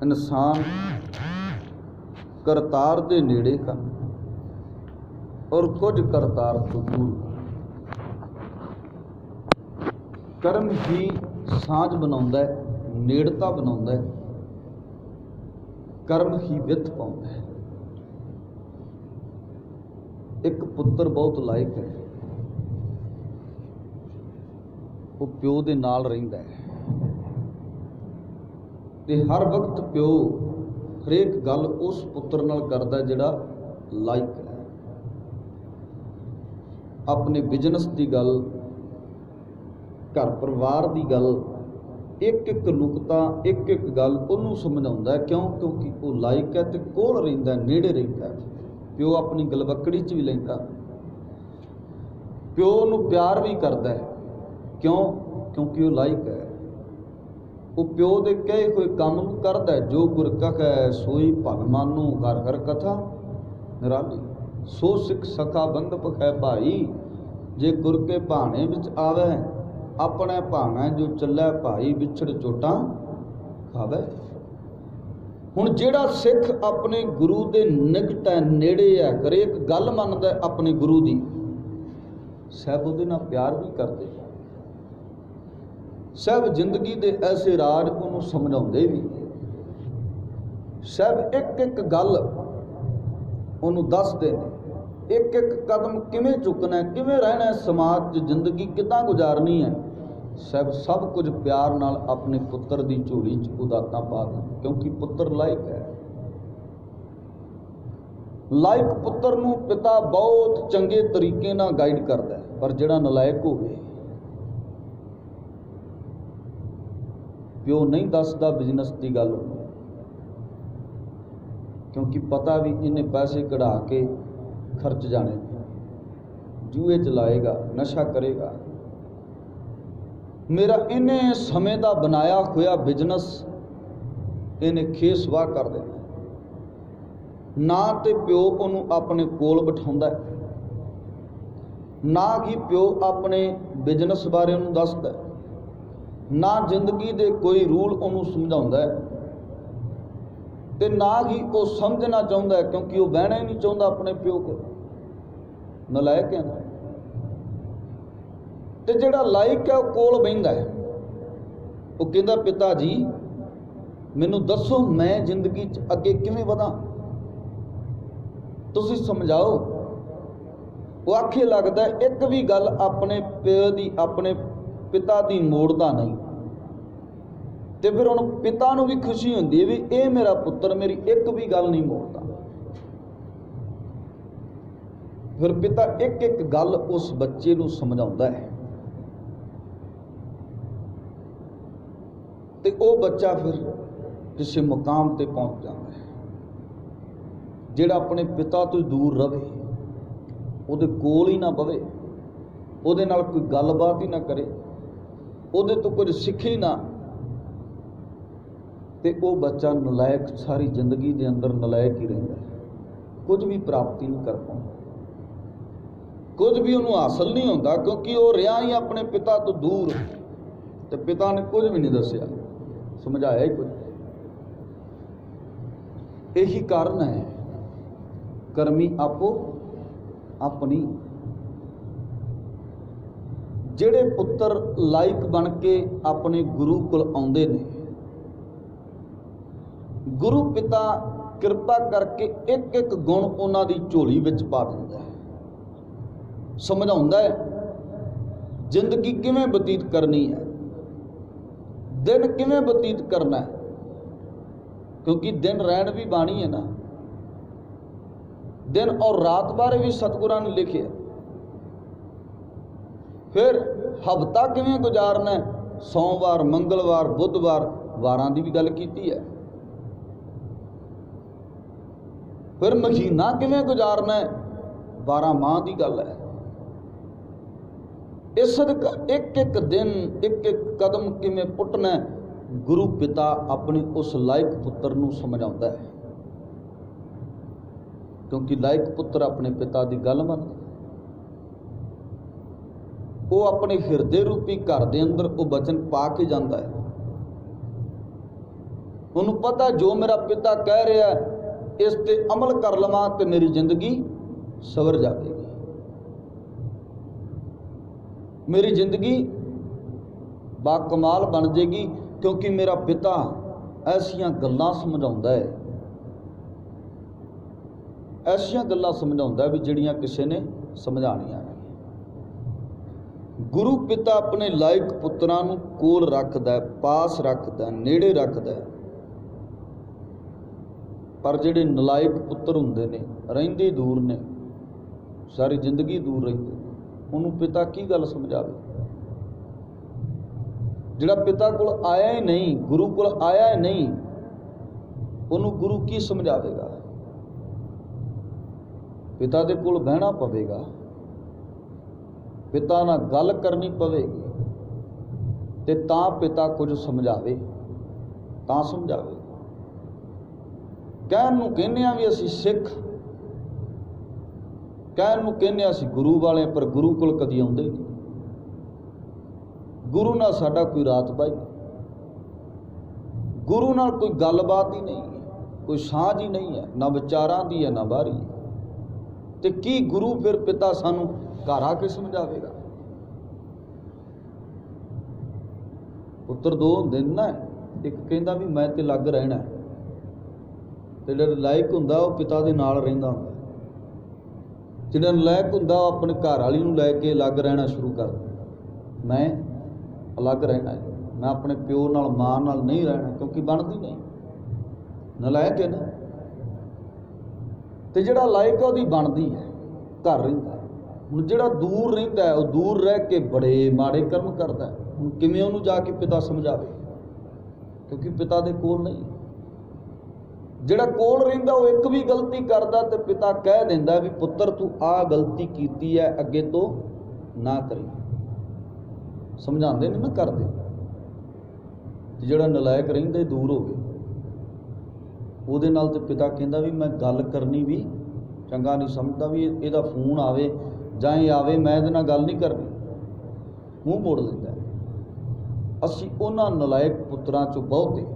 इंसान करतार दे नेड़े का और कुछ करतार तो दूर। कर्म ही साझ बनाउंदा है, नेड़ता बनाउंदा है, कर्म ही विथ पाउंदा है। एक पुत्र बहुत लायक है, वो प्यो दे नाल रहिंदा है ते हर वक्त प्यो हरेक गल उस पुत्र नाल करदा जिहड़ा लायक है। अपने बिजनस की गल, घर परिवार की गल, एक एक नुकता, एक एक गल उन्होंने समझाउंदा है। क्यों? क्योंकि वो लायक है तो कोल रहिंदा, नेड़े रहिंदा है। प्यो अपनी गलवकड़ी च भी लैंदा, प्यो नूं प्यार भी करदा है। क्यों? क्योंकि वो लायक है। वो प्यो दे कहे हुए काम नूं करदा है। जो गुर कखै सोई भग मानू, घर घर कथा निराली। सो सिख सखा बंधप है भाई, जे गुर के भाणे विच आवे, अपने भाणा जो चलै भाई, विछड़ चोटां खावे। हुण जिहड़ा सिख अपने गुरु दे निकट है, नेड़े है, हरेक गल मनदा है अपने गुरु दी, साहब उहदे नाल प्यार भी करदे, साहब जिंदगी दे ऐसे राज उहनूं समझाउंदे भी, साहब एक एक गल उहनूं दसदे ने। एक एक कदम किवें चुकना है, किवें रहना है, समाज च जिंदगी किदां गुजारनी है, साहब सब कुछ प्यार नाल अपने पुत्र दी झोली च उदातां पा दें। क्योंकि पुत्र लायक है। लायक पुत्र नूं पिता बहुत चंगे तरीके नाल गाइड करदा है, पर जिहड़ा नलायक होवे, प्यो नहीं दसदा बिजनस की गल, क्योंकि पता भी इन्हें पैसे कढ़ा के खर्च जाने, जूए चलाएगा, नशा करेगा। मेरा इन्हें समय का बनाया होया बिजनस इन्हें खेसवाह कर देना। ना तो प्यो उन्हों अपने कोल बिठाउंदा है, ना ही प्यो अपने बिजनस बारे उन्होंने दसदा है, ना जिंदगी दे कोई रूल उन्होंने समझाउंदा है, ते ना ही वो समझना चाहुंदा है, क्योंकि वो बहना ही नहीं चाहुंदा अपने प्यो को। नलायक है ना। ते जिहड़ा लायक है वो कोल बहिंदा है, वो कहंदा पिता जी मैनूं दसो मैं जिंदगी च अगे किवें वधां, तुसीं समझाओ। वो आखे लगदा एक भी गल अपने प्यो दी, अपने पिता दी मोड़दा नहीं। ते फिर हुण पिता नूं भी खुशी हुंदी है भी ये मेरा पुत्र मेरी एक भी गल नहीं मोड़दा। फिर पिता एक एक गल उस बच्चे नूं समझाउंदा है, ते वो बच्चा फिर किसी मुकाम ते पहुंच जाता है। जिहड़ा अपने पिता तो दूर रहे, उहदे कोल ही ना बवे, उहदे नाल कोई गलबात ही ना करे, उहदे तो कुछ सिखे ही ना, ते वो बच्चा नलायक सारी जिंदगी के अंदर नलायक ही रहिंदा है। कुछ भी प्राप्ति नहीं कर पाउंदा, कुछ भी उन्होंने हासिल नहीं होता, क्योंकि वो रहा ही अपने पिता तो दूर। तो पिता ने कुछ भी नहीं दसिया, समझाया ही कुछ। यही कारण है कर्मी आपो अपनी। जिहड़े पुत्र लायक बन के अपने गुरु कोल आउंदे ने, गुरु पिता किरपा करके एक एक गुण उन्हां दी झोली विच पा दिंदा है, समझाउंदा है जिंदगी किवें बतीत करनी है, दिन किवें बतीत करना है। क्योंकि दिन रहन भी बाणी है ना, दिन और रात बारे भी सतगुरां ने लिखे। फिर हफ्ता किवें गुजारना है, सोमवार, मंगलवार, बुधवार, वारां दी भी गल कीती है। फिर महीना किवें गुजारना है, 12 माह की गल है। इस एक एक दिन, एक एक कदम किवें पुटना है, गुरु पिता अपने उस लायक पुत्र नूं समझाउंदा है। क्योंकि लायक पुत्र अपने पिता की गल मनदा, वो अपने हिरदे रूपी घर के अंदर वो वचन पा के जाता है। ਉਹਨੂੰ ਪਤਾ ਜੋ ਮੇਰਾ ਪਿਤਾ ਕਹਿ ਰਿਹਾ ਇਸ ਤੇ ਅਮਲ ਕਰ ਲਵਾਂ ਤੇ ਮੇਰੀ ਜ਼ਿੰਦਗੀ ਸਵਰ ਜਾਵੇਗੀ, मेरी जिंदगी बाकमाल बन जाएगी, क्योंकि मेरा पिता ऐसियां गल्लां समझाउंदा है, ऐसियां गल्लां समझाउंदा भी जिहड़ियां किसी ने समझाणियां नहीं। गुरु पिता अपने लायक पुत्रां नूं कोल रखदा है, पास रखदा है, नेड़े रखदा है, पर जिहड़े नलायक पुत्र हुंदे ने रहिंदे दूर ने, सारी जिंदगी दूर रहिंदे, ਉਹਨੂੰ पिता की गल समझावे। ਜਿਹੜਾ पिता कोल आया ही नहीं, गुरु कोल आया ही नहीं, ਉਹਨੂੰ गुरु की समझावेगा। पिता दे कोल बहना पवेगा, पिता नाल गल करनी पवेगी, ते तां पिता कुछ समझावे, तां समझावे। कहण नूं कहने आ भी असीं सिख, कहण नूं कहने असीं गुरु वाले, पर गुरु कोल कदी आउंदे नहीं। गुरु नाल साडा कोई रात बाई, गुरु नाल कोई गलबात ही नहीं है, कोई साझ ही नहीं है, ना विचारां दी है ना बाहरी है। ते की गुरु फिर पिता सानू घर आके समझावेगा? पुत्र दो हुंदे ना, एक कहंदा भी मैं ते लग रहना, ते जिहड़ा लायक हुंदा ओह पिता दे नाल रहिंदा हुंदा, जिहड़ा नलायक हुंदा अपने घर वाली नूं लैके अलग रहना शुरू कर दिंदा। मैं अलग रहना है, मैं अपने प्यो नाल मां नाल नहीं रहना, क्योंकि बनदी नहीं, नलायक है ना। ते जिहड़ा लायक है ओहदी बनदी है, घर रहिंदा। हुण जिहड़ा दूर रहिंदा है ओह दूर रह के बड़े माड़े कर्म करदा है। हुण किवें ओहनूं जाके पिता समझावे, क्योंकि पिता दे कोल नहीं। ਜਿਹੜਾ ਕੋਲ ਰਹਿੰਦਾ ਉਹ ਇੱਕ ਵੀ ਗਲਤੀ ਕਰਦਾ ਤੇ ਪਿਤਾ ਕਹਿ ਦਿੰਦਾ ਵੀ ਪੁੱਤਰ ਤੂੰ ਆਹ ਗਲਤੀ ਕੀਤੀ ਹੈ, ਅੱਗੇ ਤੋਂ ਨਾ ਕਰੀ। ਸਮਝਾਉਂਦੇ ਨੇ ਨਾ, ਕਰਦੇ। ਤੇ ਜਿਹੜਾ ਨਲਾਇਕ ਰਹਿੰਦਾ ਦੂਰ ਹੋਵੇ, ਉਹਦੇ ਨਾਲ ਤੇ ਪਿਤਾ ਕਹਿੰਦਾ ਵੀ ਮੈਂ ਗੱਲ ਕਰਨੀ ਵੀ ਚੰਗਾ ਨਹੀਂ ਸਮਝਦਾ, ਵੀ ਇਹਦਾ ਫੋਨ ਆਵੇ ਜਾਂ ਇਹ ਆਵੇ, ਮੈਂ ਇਹਦੇ ਨਾਲ ਗੱਲ ਨਹੀਂ ਕਰਨੀ, ਮੂੰਹ ਮੋੜ ਦਿੰਦਾ। ਅਸੀਂ ਉਹਨਾਂ ਨਲਾਇਕ ਪੁੱਤਰਾਂ 'ਚੋਂ ਬਹੁਤੇ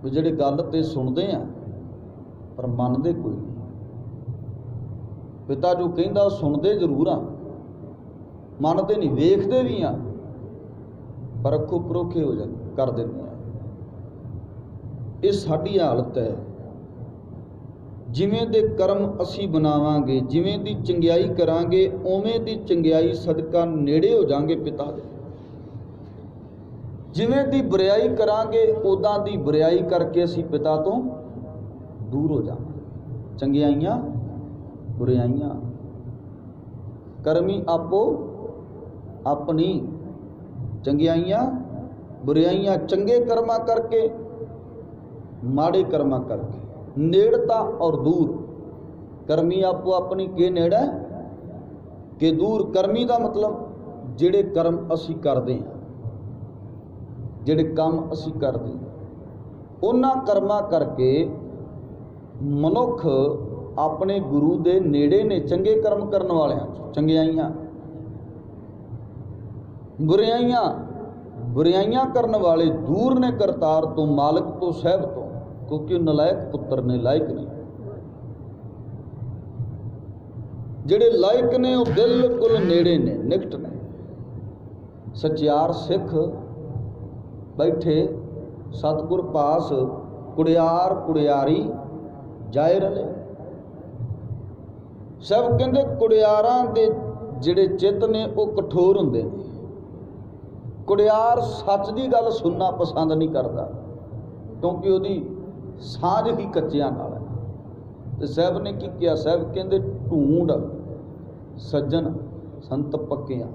ਵੀ ਜਿਹੜੇ ਗੱਲ ਤੇ ਸੁਣਦੇ ਆ ਪਰ ਮੰਨਦੇ ਕੋਈ ਨਹੀਂ। ਪਿਤਾ ਜੋ ਕਹਿੰਦਾ ਸੁਣਦੇ ਜ਼ਰੂਰ ਆ, ਮੰਨਦੇ ਨਹੀਂ, ਵੇਖਦੇ ਵੀ ਆ ਪਰ ਅੱਖੋਂ ਪਰੋਖੇ ਹੋ ਜਾਂਦੇ, ਕਰ ਦਿੰਦੇ ਆ। ਇਹ ਸਾਡੀ ਹਾਲਤ ਹੈ। ਜਿਵੇਂ ਦੇ ਕਰਮ ਅਸੀਂ ਬਣਾਵਾਂਗੇ, ਜਿਵੇਂ ਦੀ ਚੰਗਿਆਈ ਕਰਾਂਗੇ, ਉਵੇਂ ਦੀ ਚੰਗਿਆਈ ਸਦਕਾ ਨੇੜੇ ਹੋ ਜਾਵਾਂਗੇ ਪਿਤਾ ਦੇ। ਜਿਵੇਂ ਦੀ ਬੁਰਾਈ ਕਰਾਂਗੇ ਉਦਾਂ ਦੀ ਬੁਰਾਈ ਕਰਕੇ ਅਸੀਂ ਪਿਤਾ ਤੋਂ ਦੂਰ ਹੋ ਜਾਵਾਂਗੇ। ਚੰਗਿਆਈਆਂ ਬੁਰਾਈਆਂ ਕਰਮੀ ਆਪੋ ਆਪਣੀ, ਚੰਗਿਆਈਆਂ ਬੁਰਾਈਆਂ, ਚੰਗੇ ਕਰਮਾਂ ਕਰਕੇ ਮਾੜੇ ਕਰਮਾਂ ਕਰਕੇ, ਨੇੜਤਾ ਔਰ ਦੂਰ। ਕਰਮੀ ਆਪੋ ਆਪਣੀ, ਕੇ ਨੇੜਾ ਕੇ ਦੂਰ। ਕਰਮੀ ਦਾ ਮਤਲਬ ਜਿਹੜੇ ਕਰਮ ਅਸੀਂ ਕਰਦੇ ਹਾਂ, ਜਿਹੜੇ ਕੰਮ ਅਸੀਂ ਕਰਦੇ, ਉਹਨਾਂ ਕਰਮਾਂ ਕਰਕੇ ਮਨੁੱਖ ਆਪਣੇ ਗੁਰੂ ਦੇ ਨੇੜੇ ਨੇ, ਚੰਗੇ ਕਰਮ ਕਰਨ ਵਾਲਿਆਂ 'ਚ। ਚੰਗਿਆਈਆਂ ਬੁਰਾਈਆਂ, ਬੁਰਾਈਆਂ ਕਰਨ ਵਾਲੇ ਦੂਰ ਨੇ ਕਰਤਾਰ ਤੋਂ, ਮਾਲਕ ਤੋਂ, ਸਾਹਿਬ ਤੋਂ, ਕਿਉਂਕਿ ਉਹ ਨਲਾਇਕ ਪੁੱਤਰ ਨੇ, ਲਾਇਕ ਨਹੀਂ। ਜਿਹੜੇ ਲਾਇਕ ਨੇ ਉਹ ਬਿਲਕੁਲ ਨੇੜੇ ਨੇ, ਨਿਕਟ ਨੇ। ਸਚਿਆਰ ਸਿੱਖ बैठे सतगुर पास, कुड़ियार कुड़ियारी जाए रले। सब कहते कुड़ियारां दे जिहड़े चित्त ने वो कठोर हुंदे ने। कुड़ियार सच की गल सुनना पसंद नहीं करता, क्योंकि उसदी साझ ही कच्चियां नाल है। ते साहब ने की किया? साहब कहते ढूंढ सज्जन संत पक्कियां,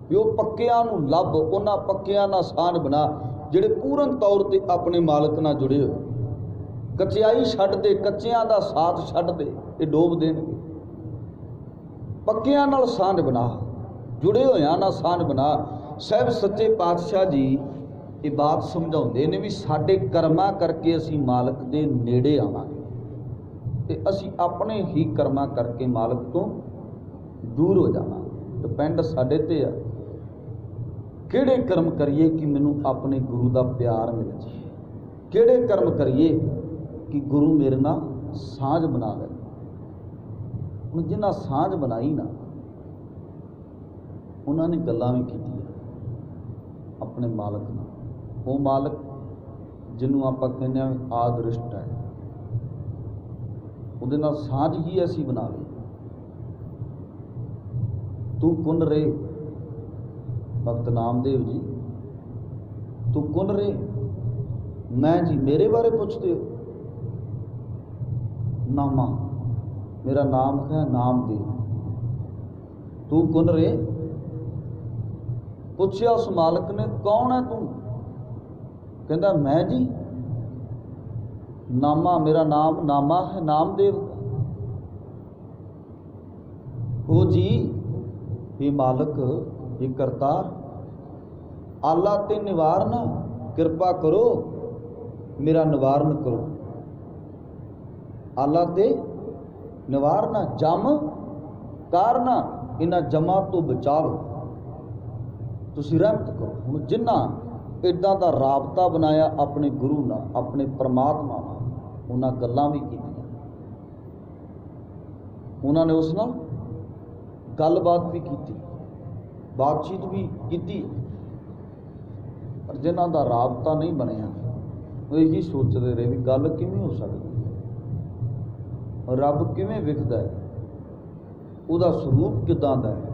भी वो पक्कियां नूं लभ, उन्हां पक्कियां नाल साझ बना ਜਿਹੜੇ ਪੂਰਨ ਤੌਰ ਤੇ ਆਪਣੇ ਮਾਲਕ ਨਾਲ ਜੁੜੇ ਹੋਏ। ਕਚਿਆਈ ਛੱਡ ਦੇ, ਕੱਚਿਆਂ ਦਾ ਸਾਥ ਛੱਡ ਦੇ, ਇਹ ਡੋਬ ਦੇਣਗੇ। ਪੱਕਿਆਂ ਨਾਲ ਸਾਂਝ ਬਣਾ, ਜੁੜੇ ਹੋਇਆਂ ਨਾਲ ਸਾਂਝ ਬਣਾ। ਸਾਹਿਬ ਸੱਚੇ ਪਾਤਸ਼ਾਹ ਜੀ ਇਹ ਬਾਤ ਸਮਝਾਉਂਦੇ ਨੇ ਵੀ ਸਾਡੇ ਕਰਮਾਂ ਕਰਕੇ ਅਸੀਂ ਮਾਲਕ ਦੇ ਨੇੜੇ ਆਵਾਂਗੇ, ਤੇ ਅਸੀਂ ਆਪਣੇ ਹੀ ਕਰਮਾਂ ਕਰਕੇ ਮਾਲਕ ਤੋਂ ਦੂਰ ਹੋ ਜਾਵਾਂਗੇ। ਡਿਪੈਂਡ ਸਾਡੇ ਤੇ ਆ। ਕਿਹੜੇ ਕਰਮ ਕਰੀਏ ਕਿ ਮੈਨੂੰ ਆਪਣੇ ਗੁਰੂ ਦਾ ਪਿਆਰ ਮਿਲ ਜਾਏ, ਕਿਹੜੇ ਕਰਮ ਕਰੀਏ ਕਿ ਗੁਰੂ ਮੇਰੇ ਨਾਲ ਸਾਂਝ ਬਣਾ ਲੈ। ਹੁਣ ਜਿਨ੍ਹਾਂ ਸਾਂਝ ਬਣਾਈ ਨਾ, ਉਹਨਾਂ ਨੇ ਗੱਲਾਂ ਵੀ ਕੀਤੀਆਂ ਆਪਣੇ ਮਾਲਕ ਨਾਲ। ਉਹ ਮਾਲਕ ਜਿਹਨੂੰ ਆਪਾਂ ਕਹਿੰਦੇ ਹਾਂ ਆਦ੍ਰਿਸ਼ਟ ਹੈ, ਉਹਦੇ ਨਾਲ ਸਾਂਝ ਹੀ ਅਸੀਂ ਬਣਾ ਲਈ। ਤੂੰ ਕੁਨ ਰੇ, ਭਗਤ ਨਾਮਦੇਵ ਜੀ, ਤੂੰ ਕੁਨ ਰੇ, ਮੈਂ ਜੀ ਮੇਰੇ ਬਾਰੇ ਪੁੱਛਦੇ ਹੋ। ਨਾਮਾ, ਮੇਰਾ ਨਾਮ ਹੈ ਨਾਮਦੇਵ। ਤੂੰ ਕੁਨ ਰੇ, ਪੁੱਛਿਆ ਉਸ ਮਾਲਕ ਨੇ, ਕੌਣ ਹੈ ਤੂੰ? ਕਹਿੰਦਾ ਮੈਂ ਜੀ ਨਾਮਾ, ਮੇਰਾ ਨਾਮ ਨਾਮਾ ਹੈ ਨਾਮਦੇਵ। ਉਹ ਜੀ, ਇਹ ਮਾਲਕ, ਇਹ ਕਰਤਾਰ, ਆਲਾ ਤੇ ਨਿਵਾਰਨ, ਕਿਰਪਾ ਕਰੋ ਮੇਰਾ ਨਿਵਾਰਨ ਕਰੋ। ਆਲਾ ਤੇ ਨਿਵਾਰਨ, ਜਮ ਕਾਰਨ, ਇਹਨਾਂ ਜਮਾਂ ਤੋਂ ਬਚਾ ਲਓ, ਤੁਸੀਂ ਰਹਿਮਤ ਕਰੋ। ਹੁਣ ਜਿਨ੍ਹਾਂ ਇੱਦਾਂ ਦਾ ਰਾਬਤਾ ਬਣਾਇਆ ਆਪਣੇ ਗੁਰੂ ਨਾਲ, ਆਪਣੇ ਪਰਮਾਤਮਾ ਨਾਲ, ਉਹਨਾਂ ਗੱਲਾਂ ਵੀ ਕੀਤੀਆਂ, ਉਹਨਾਂ ਨੇ ਉਸ ਨਾਲ ਗੱਲਬਾਤ ਵੀ ਕੀਤੀ, ਬਾਤਚੀਤ ਵੀ ਕੀਤੀ। ਪਰ ਜਿਨ੍ਹਾਂ ਦਾ ਰਾਬਤਾ ਨਹੀਂ ਬਣਿਆ, ਉਹ ਇਹੀ ਸੋਚਦੇ ਰਹੇ ਵੀ ਗੱਲ ਕਿਵੇਂ ਹੋ ਸਕਦੀ ਹੈ, ਰੱਬ ਕਿਵੇਂ ਵਿਖਦਾ ਹੈ, ਉਹਦਾ ਸਰੂਪ ਕਿੱਦਾਂ ਦਾ ਹੈ,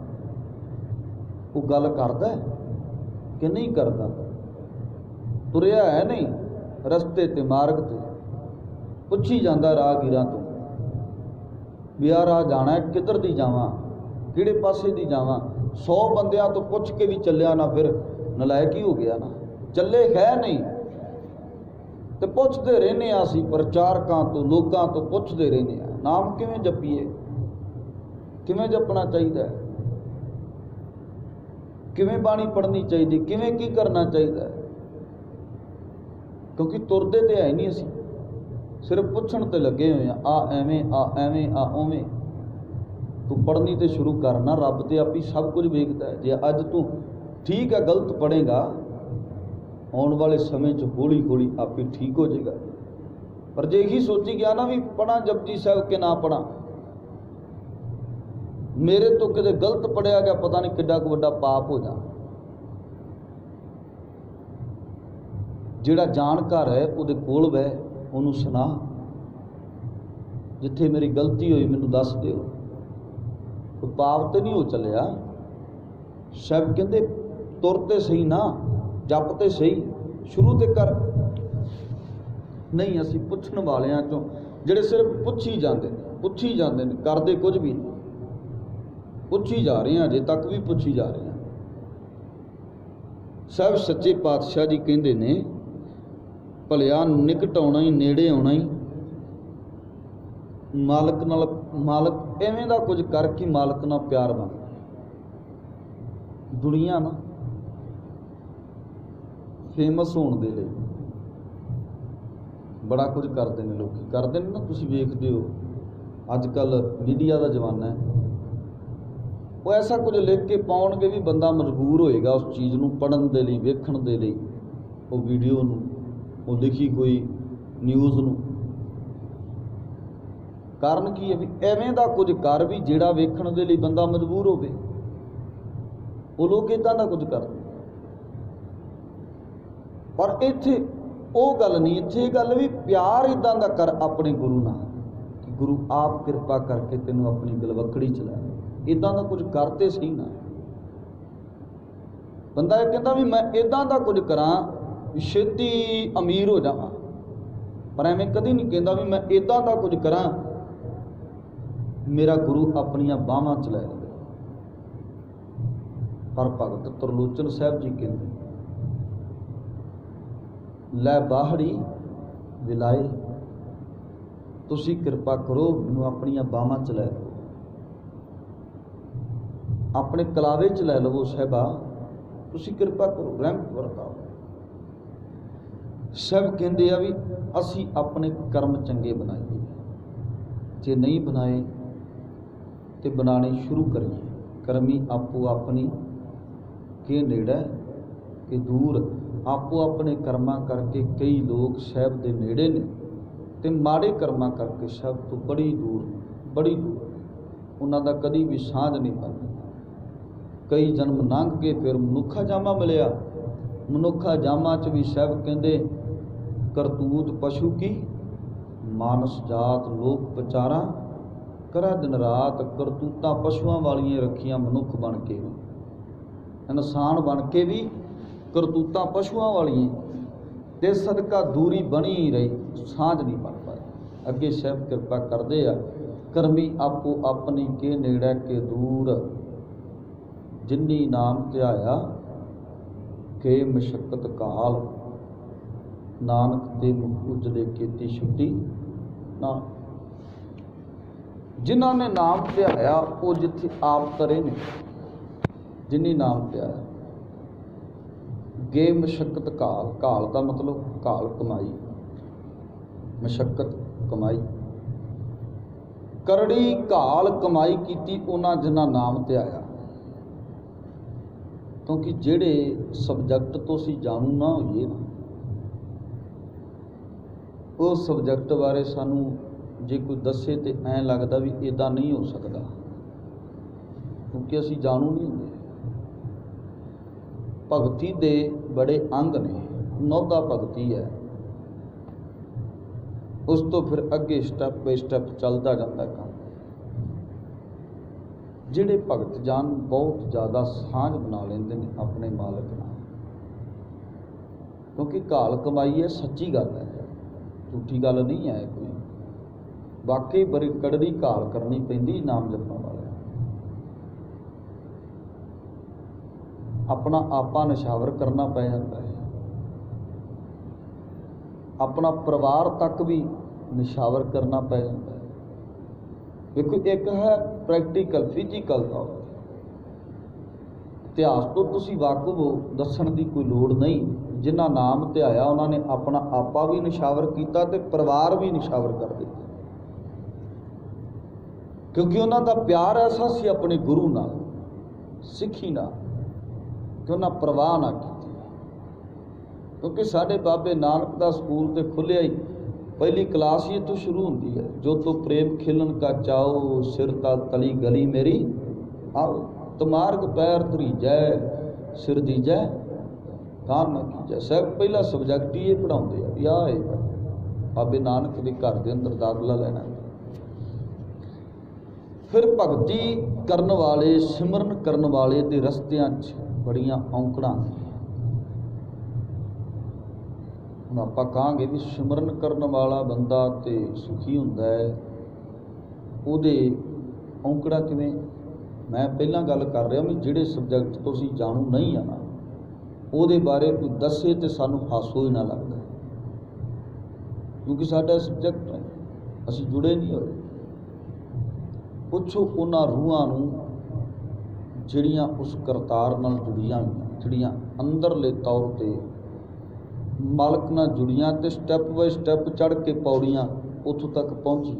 ਉਹ ਗੱਲ ਕਰਦਾ ਹੈ ਕਿ ਨਹੀਂ ਕਰਦਾ। ਤੁਰਿਆ ਹੈ ਨਹੀਂ ਰਸਤੇ ਤੇ ਮਾਰਗ ਤੇ, ਪੁੱਛੀ ਜਾਂਦਾ ਰਾਹਗੀਰਾਂ ਤੋਂ ਵੀ ਆਹ ਰਾਹ ਜਾਣਾ, ਕਿੱਧਰ ਦੀ ਜਾਵਾਂ, ਕਿਹੜੇ ਪਾਸੇ ਦੀ ਜਾਵਾਂ। 100 ਬੰਦਿਆਂ ਤੋਂ ਪੁੱਛ ਕੇ ਵੀ ਚੱਲਿਆ ਨਾ, ਫਿਰ ਨਲਾਇਕ ਹੀ ਹੋ ਗਿਆ ਨਾ। ਚੱਲੇ ਹੈ ਨਹੀਂ ਤੇ ਪੁੱਛਦੇ ਰਹਿੰਦੇ ਹਾਂ ਅਸੀਂ, ਪ੍ਰਚਾਰਕਾਂ ਤੋਂ, ਲੋਕਾਂ ਤੋਂ ਪੁੱਛਦੇ ਰਹਿੰਦੇ ਹਾਂ, ਨਾਮ ਕਿਵੇਂ ਜਪੀਏ, ਕਿਵੇਂ ਜਪਣਾ ਚਾਹੀਦਾ, ਕਿਵੇਂ ਬਾਣੀ ਪੜ੍ਹਨੀ ਚਾਹੀਦੀ, ਕਿਵੇਂ ਕੀ ਕਰਨਾ ਚਾਹੀਦਾ। ਕਿਉਂਕਿ ਤੁਰਦੇ ਤੇ ਹੈ ਨਹੀਂ, ਅਸੀਂ ਸਿਰਫ ਪੁੱਛਣ ਤੇ ਲੱਗੇ ਹੋਏ ਆ, ਆ ਐਵੇਂ, ਆ ਐਵੇਂ, ਆ ਉਵੇਂ। ਤੂੰ ਪੜ੍ਹਨੀ ਤੇ ਸ਼ੁਰੂ ਕਰਨਾ, ਰੱਬ ਤੇ ਆਪੀ ਸਭ ਕੁਝ ਵੇਖਦਾ ਹੈ। ਜੇ ਅੱਜ ਤੂੰ ਠੀਕ ਹੈ ਗਲਤ ਪੜ੍ਹੇਗਾ, ਆਉਣ ਵਾਲੇ ਸਮੇਂ 'ਚ ਹੌਲੀ ਹੌਲੀ ਆਪੇ ਠੀਕ ਹੋ ਜਾਏਗਾ। ਪਰ ਜੇ ਇਹੀ ਸੋਚੀ ਗਿਆ ਨਾ ਵੀ ਪੜ੍ਹਾਂ ਜਪਜੀ ਸਾਹਿਬ ਕਿ ਨਾ ਪੜ੍ਹਾਂ, ਮੇਰੇ ਤੋਂ ਕਿਤੇ ਗਲਤ ਪੜਿਆ ਗਿਆ, ਪਤਾ ਨਹੀਂ ਕਿੱਡਾ ਕੁ ਵੱਡਾ ਪਾਪ ਹੋ ਜਾ। ਜਿਹੜਾ ਜਾਣਕਾਰ ਹੈ ਉਹਦੇ ਕੋਲ ਬਹਿ, ਉਹਨੂੰ ਸੁਣਾ, ਜਿੱਥੇ ਮੇਰੀ ਗਲਤੀ ਹੋਈ ਮੈਨੂੰ ਦੱਸ ਦਿਓ। ਕੋਈ ਪਾਪ ਤੇ ਨਹੀਂ ਹੋ ਚੱਲਿਆ। ਸਾਹਿਬ ਕਹਿੰਦੇ ਤੁਰ ਤੇ ਸਹੀ ਨਾ, ਜਪ ਤੇ ਸਹੀ, ਸ਼ੁਰੂ ਤੇ ਕਰ। ਨਹੀਂ, ਅਸੀਂ ਪੁੱਛਣ ਵਾਲਿਆਂ ਚੋਂ ਜਿਹੜੇ ਸਿਰਫ ਪੁੱਛੀ ਜਾਂਦੇ ਨੇ, ਪੁੱਛੀ ਜਾਂਦੇ ਨੇ, ਕਰਦੇ ਕੁਝ ਵੀ ਨਹੀਂ, ਪੁੱਛੀ ਜਾ ਰਹੇ ਹਾਂ, ਅਜੇ ਤੱਕ ਵੀ ਪੁੱਛੀ ਜਾ ਰਹੇ ਹਾਂ। ਸਾਹਿਬ ਸੱਚੇ ਪਾਤਸ਼ਾਹ ਜੀ ਕਹਿੰਦੇ ਨੇ, ਭਲਿਆ ਨਿਕਟ ਆਉਣਾ ਹੀ, ਨੇੜੇ ਆਉਣਾ ਹੀ, ਮਾਲਕ ਨਾਲ, ਮਾਲਕ ਐਵੇਂ ਦਾ ਕੁਝ ਕਰ ਕਿ ਮਾਲਕ ਨਾਲ ਪਿਆਰ ਬਣ। ਦੁਨੀਆ ਨਾ ਫੇਮਸ ਹੋਣ ਦੇ ਲਈ ਬੜਾ ਕੁਝ ਕਰਦੇ ਨੇ, ਲੋਕੀ ਕਰਦੇ ਨੇ ਨਾ, ਤੁਸੀਂ ਵੇਖਦੇ ਹੋ ਅੱਜ ਕੱਲ੍ਹ ਮੀਡੀਆ ਦਾ ਜ਼ਮਾਨਾ ਹੈ। ਉਹ ਐਸਾ ਕੁਝ ਲਿਖ ਕੇ ਪਾਉਣਗੇ ਵੀ ਬੰਦਾ ਮਜਬੂਰ ਹੋਏਗਾ ਉਸ ਚੀਜ਼ ਨੂੰ ਪੜ੍ਹਨ ਦੇ ਲਈ, ਵੇਖਣ ਦੇ ਲਈ, ਉਹ ਵੀਡੀਓ ਨੂੰ, ਉਹ ਲਿਖੀ ਕੋਈ ਨਿਊਜ਼ ਨੂੰ। ਕਾਰਨ ਕੀ ਹੈ ਵੀ ਐਵੇਂ ਦਾ ਕੁਝ ਕਰ ਵੀ ਜਿਹੜਾ ਵੇਖਣ ਦੇ ਲਈ ਬੰਦਾ ਮਜਬੂਰ ਹੋਵੇ। ਉਹ ਲੋਕ ਇੱਦਾਂ ਦਾ ਕੁਝ ਕਰਦੇ। ਪਰ ਇੱਥੇ ਉਹ ਗੱਲ ਨਹੀਂ, ਇੱਥੇ ਗੱਲ ਵੀ ਪਿਆਰ ਇੱਦਾਂ ਦਾ ਕਰ ਆਪਣੇ ਗੁਰੂ ਨਾਲ ਕਿ ਗੁਰੂ ਆਪ ਕਿਰਪਾ ਕਰਕੇ ਤੈਨੂੰ ਆਪਣੀ ਗਲਵੱਕੜੀ ਚ ਲੈ। ਇੱਦਾਂ ਦਾ ਕੁਝ ਕਰਤੇ ਸਹੀ ਨਾ। ਬੰਦਾ ਇਹ ਕਹਿੰਦਾ ਵੀ ਮੈਂ ਇੱਦਾਂ ਦਾ ਕੁਝ ਕਰਾਂ ਵੀ ਛੇਤੀ ਅਮੀਰ ਹੋ ਜਾਵਾਂ, ਪਰ ਐਵੇਂ ਕਦੀ ਨਹੀਂ ਕਹਿੰਦਾ ਵੀ ਮੈਂ ਇੱਦਾਂ ਦਾ ਕੁਝ ਕਰਾਂ ਮੇਰਾ ਗੁਰੂ ਆਪਣੀਆਂ ਬਾਹਾਂ ਚ ਲੈ ਲਵੇ। ਪਰ ਭਗਤ ਤਰਲੋਚਨ ਸਾਹਿਬ ਜੀ ਕਹਿੰਦੇ, ਲੈ ਬਾਹੜੀ ਵਿਲਾਏ, ਤੁਸੀਂ ਕਿਰਪਾ ਕਰੋ ਮੈਨੂੰ ਆਪਣੀਆਂ ਬਾਹਾਂ ਚ ਲੈ ਲਓ, ਆਪਣੇ ਕਲਾਵੇ ਚ ਲੈ ਲਵੋ ਸਾਹਿਬਾ, ਤੁਸੀਂ ਕਿਰਪਾ ਕਰੋ, ਰਹਿਮਤ ਵਰਤਾਓ। ਸਭ ਕਹਿੰਦੇ ਆ ਵੀ ਅਸੀਂ ਆਪਣੇ ਕਰਮ ਚੰਗੇ ਬਣਾਈਏ, ਜੇ ਨਹੀਂ ਬਣਾਏ ਤੇ ਬਣਾਉਣੇ ਸ਼ੁਰੂ ਕਰੀਏ। ਕਰਮੀ ਆਪੋ ਆਪਣੀ ਕੇ ਨੇੜੇ कि दूर आपो अपने कर्मां करके कई लोग साहिब के नेड़े ने ते माड़े कर्मां करके साहिब तो बड़ी दूर उन्हां दा कदी भी सांझ नहीं बनदी। कई जन्म लंघ के फिर मनुखा जामा मिलिया, मनुखा जामा च भी साहिब कहंदे करतूत पशु की मानस जात लोक पचारा करा दिन रात। करतूतां पशुआं वालियां रखियां मनुख बन के भी, इंसान बन के भी करतूतां पशुआं वालियां ते सदका दूरी बनी ही रही, सांझ नहीं बन पाई। अगे साहिब कृपा करदे आ करमी आपो अपनी के नेड़े के दूर जिन्नी नाम ध्याया के मशक्कत काल नानक ते मुख उजले केती छुट्टी ना। जिन्हों ने नाम ध्याया वो जिथे आप तरे ने, जिन्नी नाम ध्याया गे मशक्कत काल, काल का मतलब काल कमाई, मशक्कत कमाई, करड़ी काल कमाई कीती उन्हां जिन्हां नाम ध्याया। क्योंकि जेड़े सबजैक्ट तो असीं जाणू ना होइए ना, उस सबजैक्ट बारे सानू जे कोई दसे तो ऐ लगता भी इदां नहीं हो सकता, क्योंकि असीं जाणू नहीं होंदे। भगती दे बड़े अंग ने, नौधा भगती है, उस तो फिर अगे स्टैप बाय स्टैप चलता जाता काम। जिहड़े भगत जान बहुत ज़्यादा सांझ बना लेंदे ने अपने मालक नाल, क्योंकि घाल कमाई है, सच्ची गल है, झूठी गल नहीं है कोई। वाकई बड़ी कड़वी घाल करनी पैंदी नाम जपण वाले। अपना आपा निछावर करना पै जाता है, अपना परिवार तक भी निछावर करना पै जाता है। देखो एक है प्रैक्टिकल फिजिकल तौर, इतिहास तो तुसी वाकिफ हो, दस्सण की कोई लोड़ नहीं। जिन्हां नाम ध्याया उन्होंने अपना आपा भी निछावर किया ते परिवार भी निछावर कर दिता, क्योंकि उन्हों का प्यार ऐसा सी अपने गुरु नाल, सिੱਖੀ नाल, कि उन्हें परवाह ना की। क्योंकि साढ़े बाबे नानक का स्कूल तो खुलिया ही, पहली क्लास ही तो शुरू होती है, जो तो प्रेम खिलन का चाओ सिर ता तली गली मेरी आओ, तमार्ग पैर धरीजै सिर दीजै कार ना कीजै। सब पहला सबजैक्ट ही पढ़ाते हैं भी आए बाबे नानक के घर के अंदर दाखला लेना। फिर भगती करन वाले सिमरन करन वाले के रस्तियां बड़ियां औंकड़ां। हुण आपां कहांगे भी सिमरन करन वाला बंदा ते सुखी हुंदा है, उहदे औंकड़ा किवें? मैं पहलां गल कर रहा भी जिहड़े सबजैक्ट तो असीं जाणू नहीं है ना, उहदे बारे कोई दस्से तो सानूं हासो ही ना लगदा, क्योंकि साडा सबजैक्ट है, असीं जुड़े नहीं होए। पुछो उन्हां रूहां नूं जिहड़ियां उस करतार नाल जुड़ियां होईयां, जिहड़ियां अंदरले तौर ते मालक नाल जुड़ियां ते स्टैप बाय स्टैप चढ़ के पौड़ियां उत्थों तक पहुंची,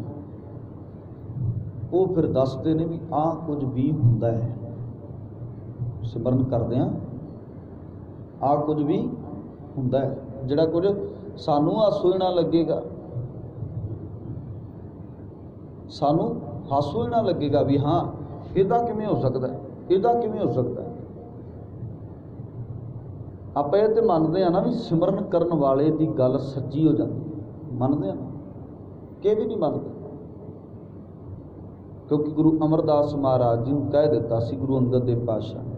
वो फिर दसदे ने भी आ कुछ भी हुंदा है। सिमरन करदिआं आ कुछ भी हुंदा है, जिहड़ा कुछ सानूं हासो ही ना लगेगा, सानूं हासो ही ना लगेगा भी हाँ इदा किवें हो सकता है, इदा किवें हो सकता है। आप ये तो मानते हैं ना भी सिमरन करन वाले की गल सच्ची हो जाती, मानते हैं ना कि भी नहीं मानते, क्योंकि गुरु अमरदास महाराज जी ने कह दिता सी गुरु अंगद देव पातशाह ने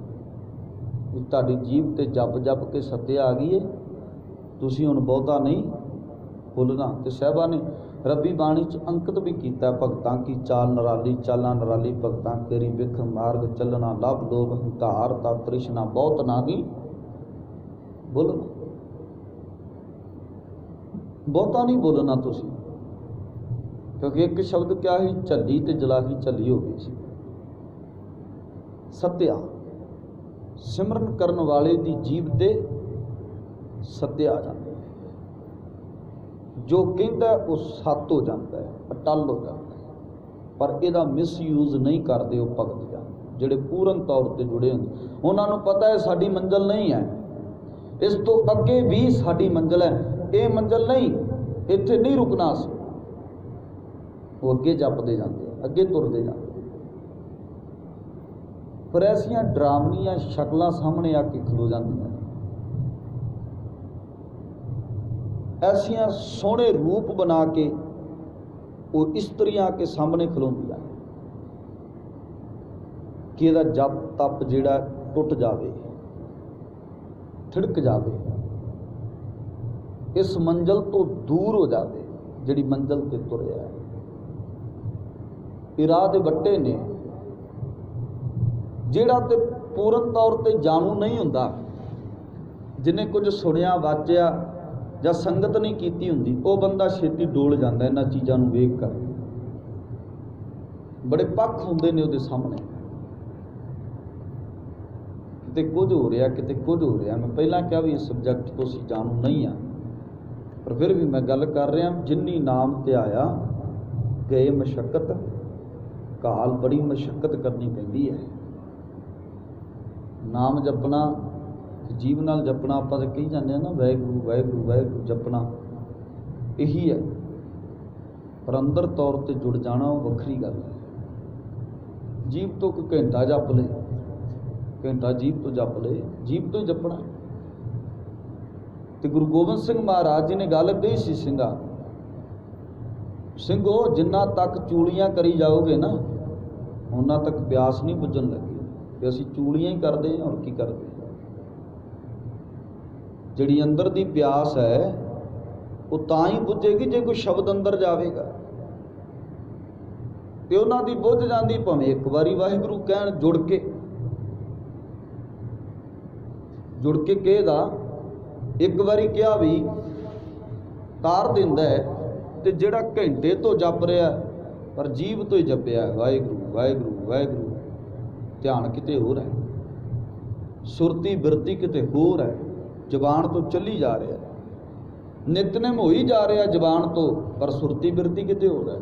भी तुहाडी जीभ ते जप जप के सत्य आ गई है, तुसी हुण बहुता नहीं भुलना। तो साहिबा ने रब्बी बाणी च अंकित भी किया, भगतां की चाल नराली चालां नराली, भगतां तेरी विख मार्ग चलना, लभ लोभ हंकार ता तृष्णा बहुत नाही बोलना, बहुता नहीं बोलना तुसी, क्योंकि एक शब्द क्या ही झली ते जलाही झली हो गई सी। सत्या सिमरन करन वाले दी जीभ ते सत्या आ जाता है, जो कहता है वो सत हो जाता है, अटल हो जाता है। पर यदा मिसयूज नहीं करते वो भगत जान, जिहड़े पूर्ण तौर पर जुड़े होंगे, उन्होंने पता है साड़ी मंजिल नहीं है, इस तो अगे भी साडी मंजिल है, ये मंजिल नहीं, इत्थे नहीं रुकना सी। वो अगे जपते जाते, अगे तुरते जाते, पर ऐसियां डरावनियां शक्लां सामने आके खलो जांदियां, ऐसियां सोहणे रूप बना के वो इस्त्रियां के सामने खलोंदियां कि इहदा जप तप जिहड़ा टुट जावे, थिड़क जावे, इस मंजिल तो दूर हो जावे जिहड़ी मंजिल ते तुरिया है। इराह दे वट्टे ने जिहड़ा ते पूਰਨ तौर ते जाणू नहीं हुंदा, जिन्हें कुछ सुनिया वाचिया ਜਾਂ संगत नहीं कीती हुंदी, वो बंदा छेती डोल जाता इन्हां चीज़ों नूं वेख कर। बड़े पक्ष हुंदे ने उहदे सामने, किते कुछ हो रहा किते कुछ हो रहा। मैं पहला कहा भी इस सबजैक्ट तो असीं जाणू नहीं हाँ, पर फिर भी मैं गल कर रहा, जिन्नी नाम ते आया गए मशक्कत काल, बड़ी मशक्कत करनी पैंदी है। नाम जपना जीव नाल जपना, आपां तां कही जांदे आ ना वाहिगुरू वाहिगुरू वाहिगुरू जपना, यही है, पर अंदर तौर ते जुड़ जाना वो वखरी गल है। जीव तो कोई घंटा जप ले, घंटा जीव तो जप ले, जीव तो ही जपना। तो गुरु गोबिंद सिंह महाराज जी ने गल कही सी, ਸਿੰਘਾ ਸਿੰਘੋ जिन्ना तक चूड़ियां करी जाओगे ना, उन्ना तक प्यास नहीं बुझन लगी। कि असीं चूड़ियां ही करते हैं और की करते। जिहड़ी अंदर दी प्यास है वो तां ही बुझेगी जे कोई शब्द अंदर जाएगा, तो उन्हां दी बुझ जाती। भावें एक बारी वाहिगुरू कहण जुड़ के कहेगा, एक बारी कहा भी तार दिंदा है, ते जिहड़ा घंटे तो जप रहा पर जीव तो ही जपिया वाहिगुरू वाहिगुरू वाहिगुरू, ध्यान किते होर है, सुरती बिरती किते होर है, जबान तो चली जा रहा है, नितनेम हो ही जा रहा है जबान तो, पर सुरती बिरती किते होर है।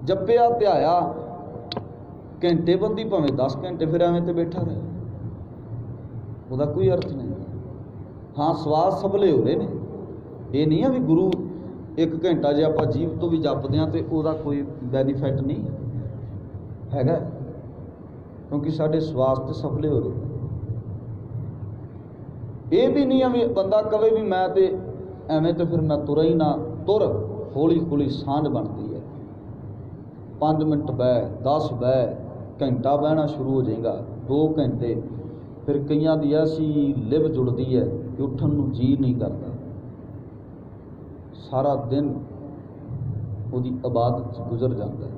जपिया ध्याया घंटे बंदी भावें 10 घंटे फिर एवें ते बैठा रहे, ਉਹਦਾ कोई अर्थ नहीं। हाँ स्वाद सबले हो रहे हैं, ये नहीं है भी गुरु एक घंटा जे आप जीव तो भी जपते हैं तो वह कोई बैनीफिट नहीं हैगा, क्योंकि साढ़े स्वास्थ्य सफले हो रहे। ये भी नहीं है भी बंदा कहे भी मैं तो एवें तो फिर मैं तुरा ही ना, तुर हौली हौली सांझ बनती है। 5 मिनट बह, 10 बह, घंटा बहना शुरू हो जाएगा, 2 घंटे, फिर कईयां दी ऐसी लिव जुड़ती है कि उठन नूं जी नहीं करता। सारा दिन उहदी इबादत च गुजर जाता है।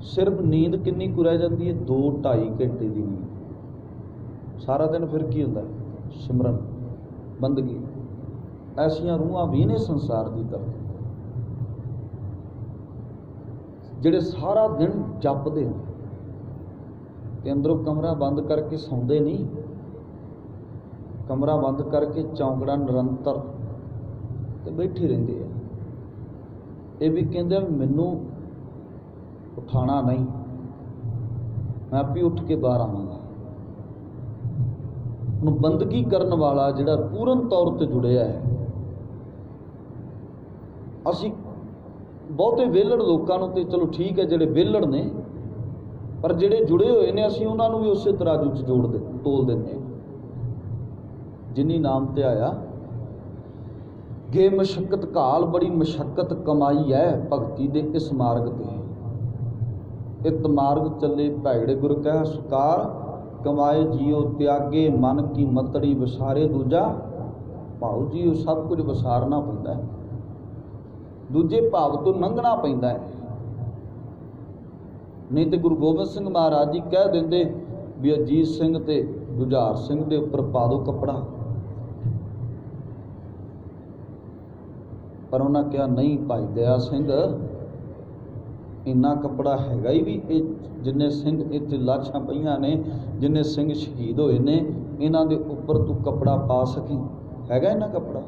सिर्फ नींद कितनी कुछ रह जाती है, 2-2.5 घंटे की नींद। सारा दिन फिर की होता है, सिमरन बंदगी। ऐसियां रूहां भी ने संसार की तरफ जिहड़े सारा दिन जपदे ने ते अंदरों कमरा बंद करके सौंदे नहीं, कमरा बंद करके चौंकड़ा निरंतर ते बैठे रहिंदे आ। ये भी कहंदे मैनू उठाना नहीं, मैं आप ही उठ के बाहर आवांगा। हुण बंदगी करन वाला जिहड़ा पूर्ण तौर ते जुड़िया है, असीं बहुते वेलड़ लोगों नूं ते चलो ठीक है जिहड़े वेलड़ ने, पर जिहड़े जुड़े हुए ने असीं उन्हां नूं भी उसे तराजू च जोड़ दे तोल दिंदे। जिन्नी नाम ते आया गे मशक्कत घाल, बड़ी मशक्कत कमाई है भगती दे इस मार्ग ते। इत मार्ग चले भैड़े गुर कह सुकार, कमाए जियो त्यागे मन की मतड़ी विसारे दूजा भाव। जियो सब कुछ विसारना पैंदा है, दूजे भाव तो लंघना पैंदा है। नहीं तो गुरु गोबिंद सिंह महाराज जी कह देंदे भी अजीत सिंह ते जुझार सिंह दे उपर पा दो कपड़ा, पर उन्हें कहा नहीं भाई दया सिंह, इन्ना कपड़ा हैगा ही भी, जिन्ने सिंह इत्थे लाशां पईयां ने, जिन्ने सिंह शहीद होए ने, इन्हां दे उपर तू कपड़ा पा सकें, हैगा इन्ना कपड़ा?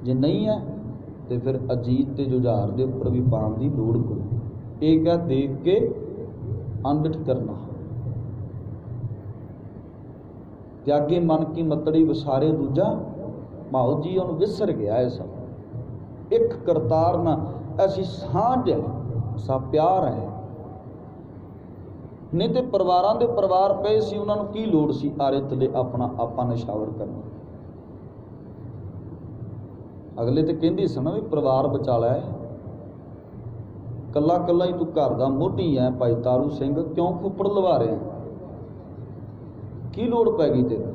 जे नहीं है तो फिर अजीत ते जुझार दे उपर भी पाउण दी लोड़ कोई। एक है देख के अनडिठ करना, त्यागे मन की मतड़ी विसारे दूजा, भाओ जी उन विसर गया है सब। एक करतार ना ऐसी सांझ है, सा प्यार है। नहीं तो परिवारां दे परिवार पे सी, उन्होंने की लोड़ सी आरे तले अपना आपा निछावर करना। अगले तो कहते सन भी परिवार बचाला है, कला कला ही तू घर का मोढी है भाई तारू सिंह, क्यों खुपड़ लवा रहे हैं, की लोड़ पै गई तेरे,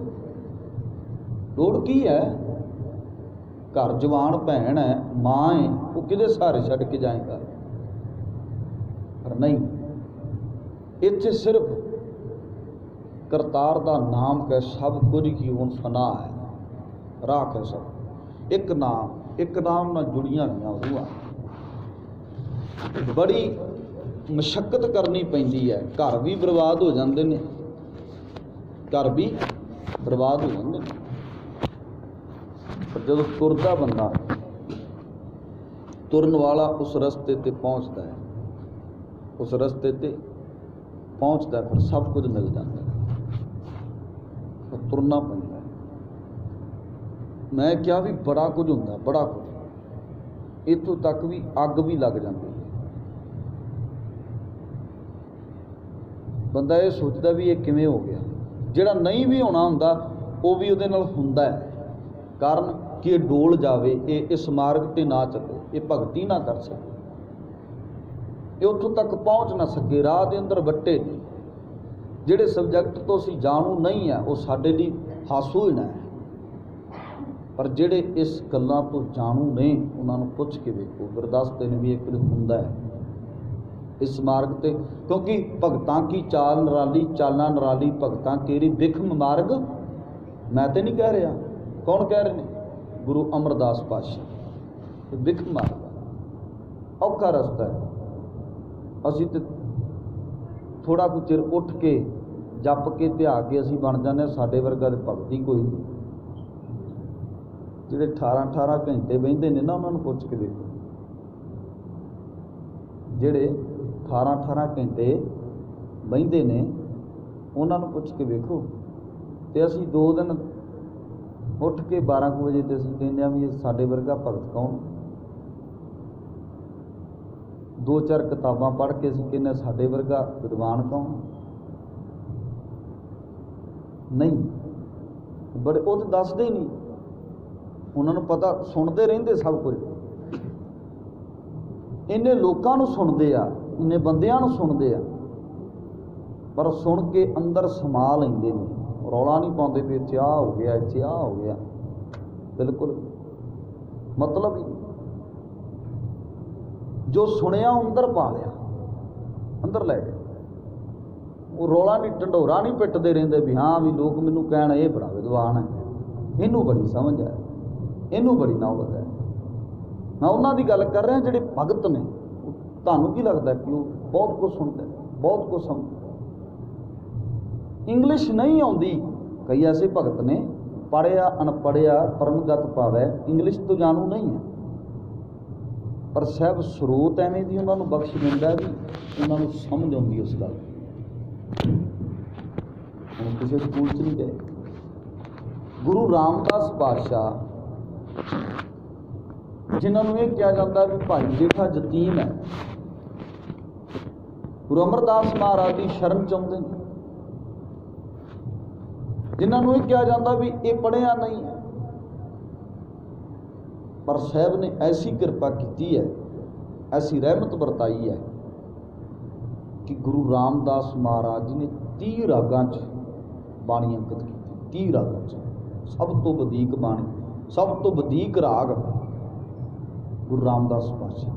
लोड़ की है? घर जवान भैन है, मां है, वो किहदे सहारे छड्ड के जाएगा? पर नहीं, इत्थे सिर्फ करतार दा नाम कह, सब कुछ ही हुण फना है, राख है सब। एक नाम नाल जुड़ियां हुईयां रूहां। बड़ी मशक्कत करनी पैंदी है, घर भी बर्बाद हो जाते हैं, घर भी बर्बाद हो जाते हैं। पर जब तुरदा बंदा, तुरन वाला उस रस्ते ते पहुँचता है, उस रस्ते ते पहुँचता है, फिर सब कुछ मिल जाता है। पर तुरना पैंदा है। मैं क्या भी बड़ा कुछ होंदा, बड़ा कुछ, इत्थों तक भी अग भी लग जाती है। बंदा ये सोचता भी ये किवें हो गया, जिहड़ा नहीं भी होना हुंदा वो भी उहदे नाल हुंदा है। कारण कि ये डोल जावे, ये इस मार्ग ते ना चले, ये भगती ना कर सके, ये उत्थों तक पहुँच ना सके। राह दे अंदर वट्टे ने, जिहड़े सबजैक्ट तो असीं जाणू नहीं है वो साडे लई हासो होना है। पर जिहड़े इस गल्लां तो जाणू ने, उन्हां नूं पुछ के वेखो, गुरदसते ने भी एक कुछ हुंदा है इस मार्ग ते। क्योंकि भगतां की चाल निराली, चालां निराली भगतां केरी, बिखम मार्ग मैं तो नहीं कह रहा, कौन कह रहे हैं? गुरु अमरदास पातशाह। बिखम मार्ग औखा रस्ता है। असीं ते थोड़ा कुछ चिर उठ के जप के ध्या के असीं बन जाने, साडे वर्गा ते भगती कोई नहीं। जिहड़े 18-18 घंटे बहिंदे ने ना, उन्हां नूं पुछ के देखो, जिहड़े 18-18 घंटे बहिंदे ने, उन्हां नूं पुछ के वेखो। ते असीं 2 दिन उठ के 12 बजे ते असीं कहंदे आ भी साडे वर्गा भगत कौन? 2-4 किताबां पढ़ के असीं कहंदे साडे वर्गा विद्वान कौन? नहीं, बड़े वो तो दसदे ही नहीं, उन्होंने पता, सुनते रहते सब कुछ। इन्ने लोगों को सुनते आ, इन्ने बंदियां नूं सुनते आ, पर सुन के अंदर समा लेंदे ने, रौला नहीं पाते भी इत्थे आ हो गया, इत्थे आ हो गया। बिल्कुल मतलब ही जो सुनिया अंदर पा लिया, अंदर लै गया। वो रौला नहीं, ढंडोरा नहीं पिटते रहते भी हाँ भी लोग मैनू कहण ये बड़ा विद्वान है, इनू बड़ी समझ है, इनू बड़ी नॉलेज है। मैं उन्होंने गल कर रहा जिहड़े भगत ने, तुहानूं की लगता कि वो बहुत कुछ सुनते, बहुत कुछ समझते। इंग्लिश नहीं आती, कई ऐसे भगत ने पढ़िया अनपढ़िया परमगत पावै, इंग्लिश तो जानू नहीं है, पर सहब स्रोत एवें दी उन्होंने बख्श दिंदा भी उन्होंने समझ आती उस गल। हम किसी स्कूल च नहीं गए। गुरु रामदास पातशाह जिन्होंने ये कहा जाता है भी भाई जेठा जतीम है, गुरु अमरदास महाराज की शरण चाहते हैं। जिन्होंने ये कहा जाता भी ये पढ़िया नहीं है, पर साहब ने ऐसी कृपा की है, ऐसी रहमत बरताई है कि गुरु रामदास महाराज जी ने 30 रागां च बाणी अंकित की। 30 रागां च सब तो वधीक बाणी, सब तो वधीक राग गुरु रामदास पातशाह।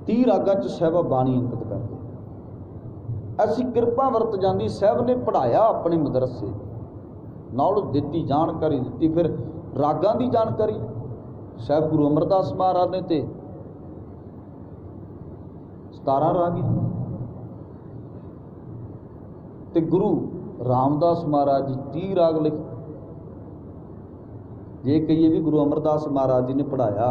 30 रागां च साहब बाणी अंकित करते। ऐसी कृपा वरत जाती। साहब ने पढ़ाया अपने मदरसे, नॉलेज दी, जानकारी दी। फिर रागां की जानकारी साहब गुरु अमरदास महाराज ने ते 17 राग ही, ते गुरु रामदास महाराज जी 30 राग लिख। जे कहिए भी गुरु अमरदास महाराज जी ने पढ़ाया,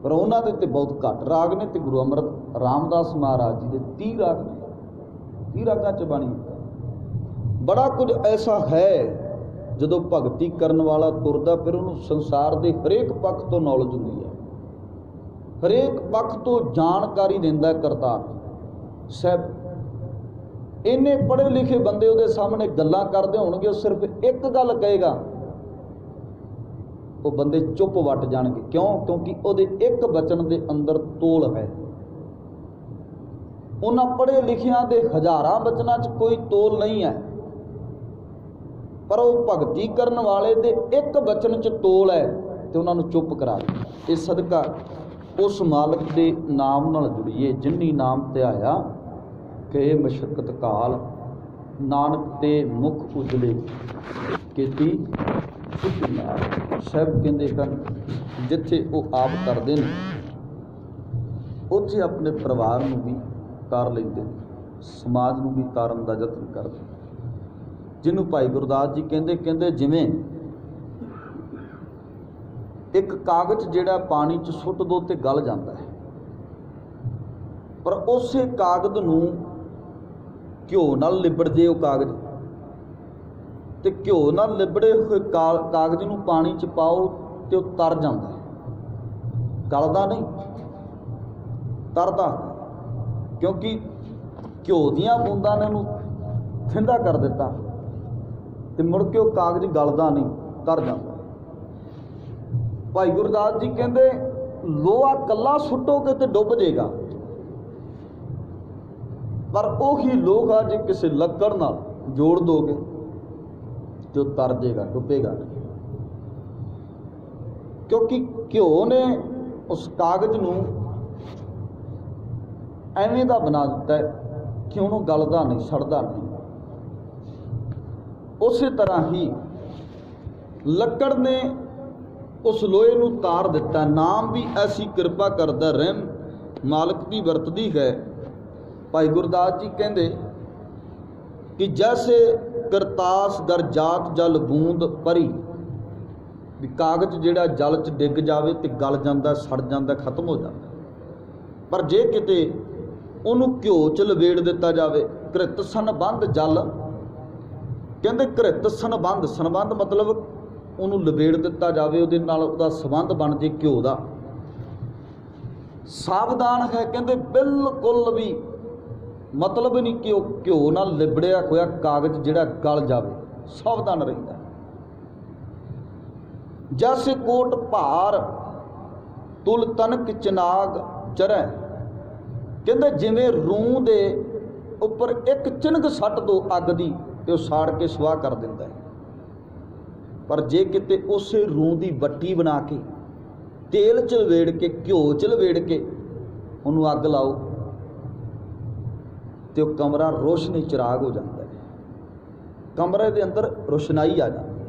पर उन्होंने ते बहुत घट राग ने, ते गुरु रामदास महाराज जी के 30 राग ने। 30 रागां च बाणी। बड़ा कुछ ऐसा है ਜਦੋਂ ਭਗਤੀ ਕਰਨ ਵਾਲਾ ਤੁਰਦਾ ਫਿਰ ਉਹਨੂੰ ਸੰਸਾਰ ਦੇ ਹਰੇਕ ਪੱਖ ਤੋਂ ਨੌਲੇਜ ਹੁੰਦੀ ਹੈ, ਹਰੇਕ ਪੱਖ ਤੋਂ ਜਾਣਕਾਰੀ ਦਿੰਦਾ ਕਰਤਾਰ ਸਾਹਿਬ। ਇੰਨੇ ਪੜ੍ਹੇ ਲਿਖੇ ਬੰਦੇ ਉਹਦੇ ਸਾਹਮਣੇ ਗੱਲਾਂ ਕਰਦੇ ਹੋਣਗੇ, ਉਹ ਸਿਰਫ ਇੱਕ ਗੱਲ ਕਹੇਗਾ, ਉਹ ਬੰਦੇ ਚੁੱਪ ਵੱਟ ਜਾਣਗੇ। ਕਿਉਂ? ਕਿਉਂਕਿ ਉਹਦੇ ਇੱਕ ਬਚਨ ਦੇ ਅੰਦਰ ਤੋਲ ਹੈ। ਉਹਨਾਂ ਪੜ੍ਹੇ ਲਿਖਿਆਂ ਦੇ ਹਜ਼ਾਰਾਂ ਬਚਨਾਂ 'ਚ ਕੋਈ ਤੋਲ ਨਹੀਂ ਹੈ, ਪਰ ਉਹ ਭਗਤੀ ਕਰਨ ਵਾਲੇ ਦੇ ਇੱਕ ਬਚਨ 'ਚ ਤੋਲ ਹੈ ਤੇ ਉਹਨਾਂ ਨੂੰ ਚੁੱਪ ਕਰਾ ਦੇ। ਇਸ ਸਦਕਾ ਉਸ ਮਾਲਕ ਦੇ ਨਾਮ ਨਾਲ ਜੁੜੀਏ, ਜਿਨੀ ਨਾਮ ਧਿਆਇਆ ਕਹੇ ਮਸ਼ੱਕਤ ਕਾਲ, ਨਾਨਕ ਤੇ ਮੁਖ ਉਜਲੇ ਕੀਤੀ ਸਾਹਿਬ ਕਹਿੰਦੇ ਹਨ। ਜਿੱਥੇ ਉਹ ਆਪ ਕਰਦੇ ਨੇ ਉੱਥੇ ਆਪਣੇ ਪਰਿਵਾਰ ਨੂੰ ਵੀ ਤਾਰ ਲੈਂਦੇ ਨੇ, ਸਮਾਜ ਨੂੰ ਵੀ ਤਾਰਨ ਦਾ ਯਤਨ ਕਰਦੇ। ਜਿਹਨੂੰ ਭਾਈ ਗੁਰਦਾਸ ਜੀ ਕਹਿੰਦੇ ਜਿਵੇਂ ਇੱਕ ਕਾਗਜ਼ ਜਿਹੜਾ ਪਾਣੀ 'ਚ ਸੁੱਟ ਦੋ ਤੇ ਗਲ ਜਾਂਦਾ ਹੈ, ਪਰ ਉਸੇ ਕਾਗਜ਼ ਨੂੰ ਘਿਓ ਨਾਲ ਲਿਬੜ ਜੇ ਉਹ ਕਾਗਜ਼, ਤੇ ਘਿਓ ਨਾਲ ਲਿਬੜੇ ਹੋਏ ਕਾਗਜ਼ ਨੂੰ ਪਾਣੀ 'ਚ ਪਾਓ ਤੇ ਉਹ ਤਰ ਜਾਂਦਾ ਹੈ, ਗਲਦਾ ਨਹੀਂ, ਤਰਦਾ। ਕਿਉਂਕਿ ਘਿਓ ਦੀਆਂ ਬੂੰਦਾਂ ਨੇ ਉਹਨੂੰ ਠੰਡਾ ਕਰ ਦਿੱਤਾ ਤੇ ਮੁੜ ਕੇ ਉਹ ਕਾਗਜ਼ ਗਲਦਾ ਨਹੀਂ, ਤਰ ਜਾਂਦਾ। ਭਾਈ ਗੁਰਦਾਸ ਜੀ ਕਹਿੰਦੇ ਲੋਹਾ ਕੱਲਾ ਸੁੱਟੋਗੇ ਤੇ ਡੁੱਬ ਜਾਏਗਾ, ਪਰ ਉਹੀ ਲੋਹਾ ਜੇ ਕਿਸੇ ਲੱਕੜ ਨਾਲ ਜੋੜ ਦੋਗੇ ਤੇ ਉਹ ਤਰ ਜਾਏਗਾ, ਡੁੱਬੇਗਾ ਨਹੀਂ। ਕਿਉਂਕਿ ਘਿਓ ਨੇ ਉਸ ਕਾਗਜ਼ ਨੂੰ ਐਵੇਂ ਦਾ ਬਣਾ ਦਿੱਤਾ ਕਿ ਉਹਨੂੰ ਗਲਦਾ ਨਹੀਂ, ਸੜਦਾ ਨਹੀਂ। ਉਸੇ ਤਰ੍ਹਾਂ ਹੀ ਲੱਕੜ ਨੇ ਉਸ ਲੋਹੇ ਨੂੰ ਤਾਰ ਦਿੱਤਾ। ਨਾਮ ਵੀ ਐਸੀ ਕਿਰਪਾ ਕਰਦਾ, ਰਹਿਮ ਮਾਲਕ ਦੀ ਵਰਤਦੀ ਹੈ। ਭਾਈ ਗੁਰਦਾਸ ਜੀ ਕਹਿੰਦੇ ਕਿ ਜੈਸੇ ਕਰਤਾਸ ਦਰ ਜਾਤ ਜਲ ਬੂੰਦ ਪਰੀ, ਵੀ ਕਾਗਜ਼ ਜਿਹੜਾ ਜਲ 'ਚ ਡਿੱਗ ਜਾਵੇ ਤੇ ਗਲ ਜਾਂਦਾ, ਸੜ ਜਾਂਦਾ, ਖਤਮ ਹੋ ਜਾਂਦਾ, ਪਰ ਜੇ ਕਿਤੇ ਉਹਨੂੰ ਘਿਓ 'ਚ ਲਵੇੜ ਦਿੱਤਾ ਜਾਵੇ, ਘ੍ਰਿਤ ਸੰਬੰਧ ਜਲ ਕਹਿੰਦੇ, ਘ੍ਰਿਤ ਸੰਬੰਧ, ਸੰਬੰਧ ਮਤਲਬ ਉਹਨੂੰ ਲਵੇੜ ਦਿੱਤਾ ਜਾਵੇ, ਉਹਦੇ ਨਾਲ ਉਹਦਾ ਸੰਬੰਧ ਬਣ ਜੇ ਘਿਓ ਦਾ। ਸਾਵਧਾਨ ਹੈ ਕਹਿੰਦੇ, ਬਿਲਕੁਲ ਵੀ ਮਤਲਬ ਨਹੀਂ ਕਿ ਉਹ ਘਿਓ ਨਾਲ ਲਿਬੜਿਆ ਹੋਇਆ ਕਾਗਜ਼ ਜਿਹੜਾ ਗਲ ਜਾਵੇ, ਸਾਵਧਾਨ ਰਹਿੰਦਾ। ਜੈਸੇ ਕੋਟ ਭਾਰ ਤੁਲ ਤਨਕ ਚਨਾਗ ਚਰੈ, ਕਹਿੰਦੇ ਜਿਵੇਂ ਰੂੰ ਦੇ ਉੱਪਰ ਇੱਕ ਚਿਣਕ ਸੱਟ ਦੋ ਅੱਗ ਦੀ ਤੇ ਉਹ ਸਾੜ ਕੇ ਸੁਆਹ ਕਰ ਦਿੰਦਾ ਹੈ, ਪਰ ਜੇ ਕਿਤੇ ਉਸੇ ਰੂੰ ਦੀ ਵੱਟੀ ਬਣਾ ਕੇ ਤੇਲ 'ਚ ਲਵੇੜ ਕੇ, ਘਿਓ 'ਚ ਲਵੇੜ ਕੇ ਉਹਨੂੰ ਅੱਗ ਲਾਓ ਤੇ ਉਹ ਕਮਰਾ ਰੋਸ਼ਨੀ ਚਿਰਾਗ ਹੋ ਜਾਂਦਾ ਹੈ। ਕਮਰੇ ਦੇ ਅੰਦਰ ਰੋਸ਼ਨਾਈ ਆ ਜਾਂਦੀ ਹੈ,